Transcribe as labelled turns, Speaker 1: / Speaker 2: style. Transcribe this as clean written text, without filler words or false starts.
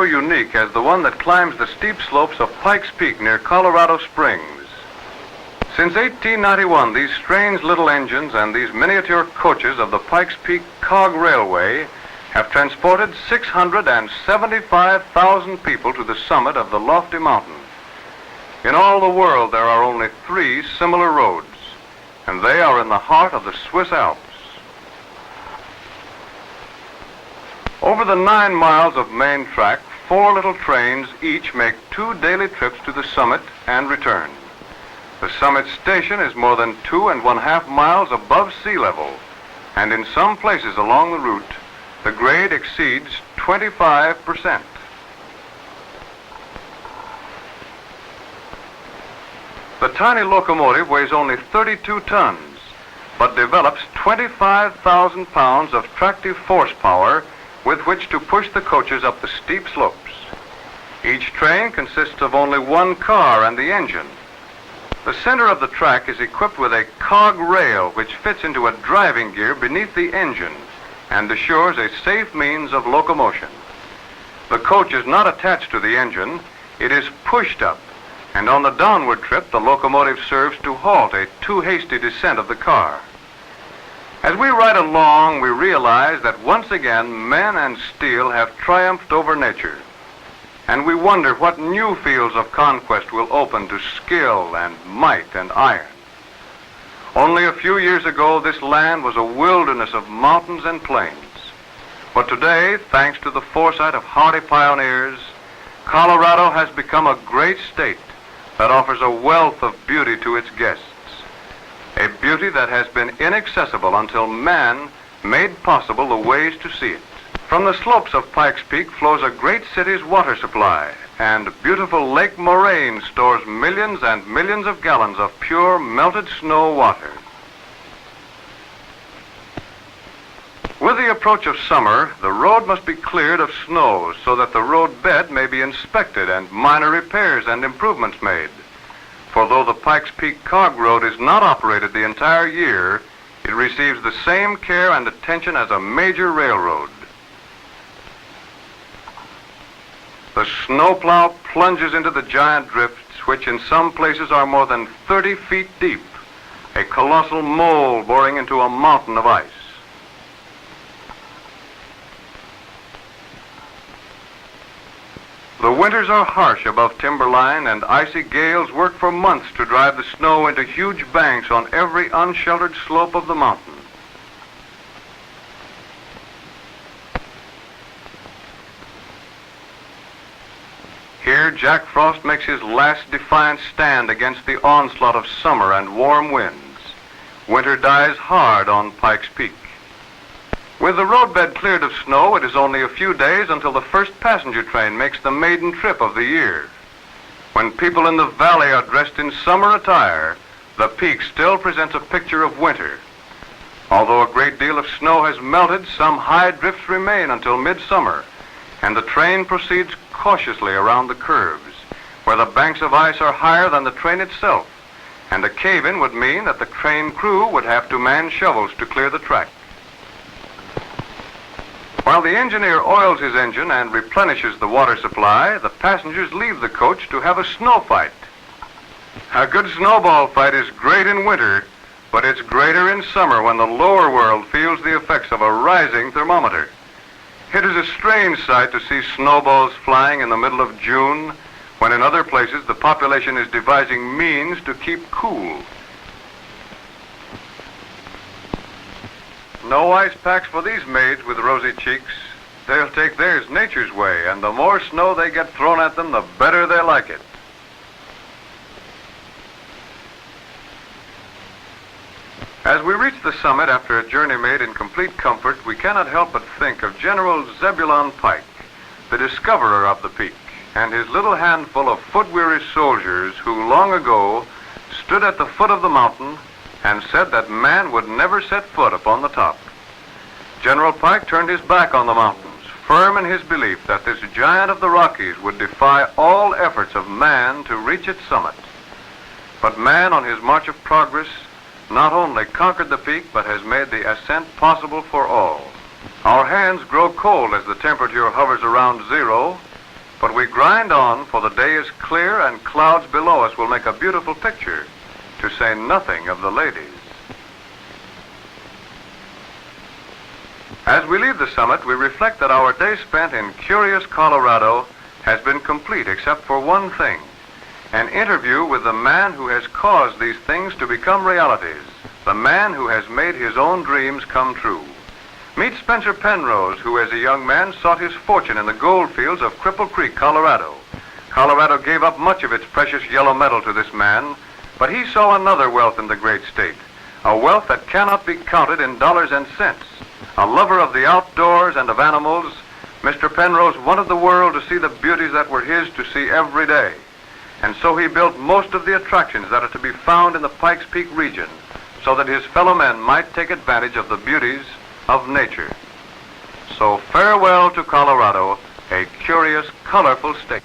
Speaker 1: unique as the one that climbs the steep slopes of Pikes Peak near Colorado Springs. Since 1891, these strange little engines and these miniature coaches of the Pikes Peak Cog Railway have transported 675,000 people to the summit of the lofty mountain. In all the world, there are only 3 similar roads, and they are in the heart of the Swiss Alps. Over the 9 miles of main track, 4 little trains each make 2 daily trips to the summit and return. The summit station is more than 2½ miles above sea level, and in some places along the route, the grade exceeds 25%. The tiny locomotive weighs only 32 tons, but develops 25,000 pounds of tractive force power with which to push the coaches up the steep slopes. Each train consists of only 1 car and the engine. The center of the track is equipped with a cog rail which fits into a driving gear beneath the engine and assures a safe means of locomotion. The coach is not attached to the engine, it is pushed up, and on the downward trip the locomotive serves to halt a too hasty descent of the car. As we ride along, we realize that once again men and steel have triumphed over nature, and we wonder what new fields of conquest will open to skill and might and iron. Only a few years ago, this land was a wilderness of mountains and plains. But today, thanks to the foresight of hardy pioneers, Colorado has become a great state that offers a wealth of beauty to its guests, a beauty that has been inaccessible until man made possible the ways to see it. From the slopes of Pikes Peak flows a great city's water supply, and beautiful Lake Moraine stores millions and millions of gallons of pure melted snow water. With the approach of summer, the road must be cleared of snow so that the road bed may be inspected and minor repairs and improvements made. For though the Pikes Peak Cog Road is not operated the entire year, it receives the same care and attention as a major railroad. The snowplow plunges into the giant drifts, which in some places are more than 30 feet deep, a colossal mole boring into a mountain of ice. The winters are harsh above timberline, and icy gales work for months to drive the snow into huge banks on every unsheltered slope of the mountain. Here, Jack Frost makes his last defiant stand against the onslaught of summer and warm winds. Winter dies hard on Pikes Peak. With the roadbed cleared of snow, it is only a few days until the first passenger train makes the maiden trip of the year. When people in the valley are dressed in summer attire, the peak still presents a picture of winter. Although a great deal of snow has melted, some high drifts remain until midsummer, and the train proceeds cautiously around the curves, where the banks of ice are higher than the train itself, and a cave-in would mean that the train crew would have to man shovels to clear the track. While the engineer oils his engine and replenishes the water supply, the passengers leave the coach to have a snow fight. A good snowball fight is great in winter, but it's greater in summer when the lower world feels the effects of a rising thermometer. It is a strange sight to see snowballs flying in the middle of June, when in other places the population is devising means to keep cool. No ice packs for these maids with rosy cheeks. They'll take theirs nature's way, and the more snow they get thrown at them, the better they like it. As we reach the summit after a journey made in complete comfort, we cannot help but think of General Zebulon Pike, the discoverer of the peak, and his little handful of foot-weary soldiers who long ago stood at the foot of the mountain and said that man would never set foot upon the top. General Pike turned his back on the mountains, firm in his belief that this giant of the Rockies would defy all efforts of man to reach its summit. But man, on his march of progress, not only conquered the peak, but has made the ascent possible for all. Our hands grow cold as the temperature hovers around zero, But we grind on, for the day is clear and clouds below us will make a beautiful picture, to say nothing of the ladies. As we leave the summit, we reflect that our day spent in curious Colorado has been complete except for one thing, an interview with the man who has caused these things to become realities, the man who has made his own dreams come true. Meet Spencer Penrose, who as a young man sought his fortune in the gold fields of Cripple Creek, Colorado. Colorado gave up much of its precious yellow metal to this man, but he saw another wealth in the great state, a wealth that cannot be counted in dollars and cents. A lover of the outdoors and of animals, Mr. Penrose wanted the world to see the beauties that were his to see every day. And so he built most of the attractions that are to be found in the Pikes Peak region, so that his fellow men might take advantage of the beauties of nature. So farewell to Colorado, a curious, colorful state.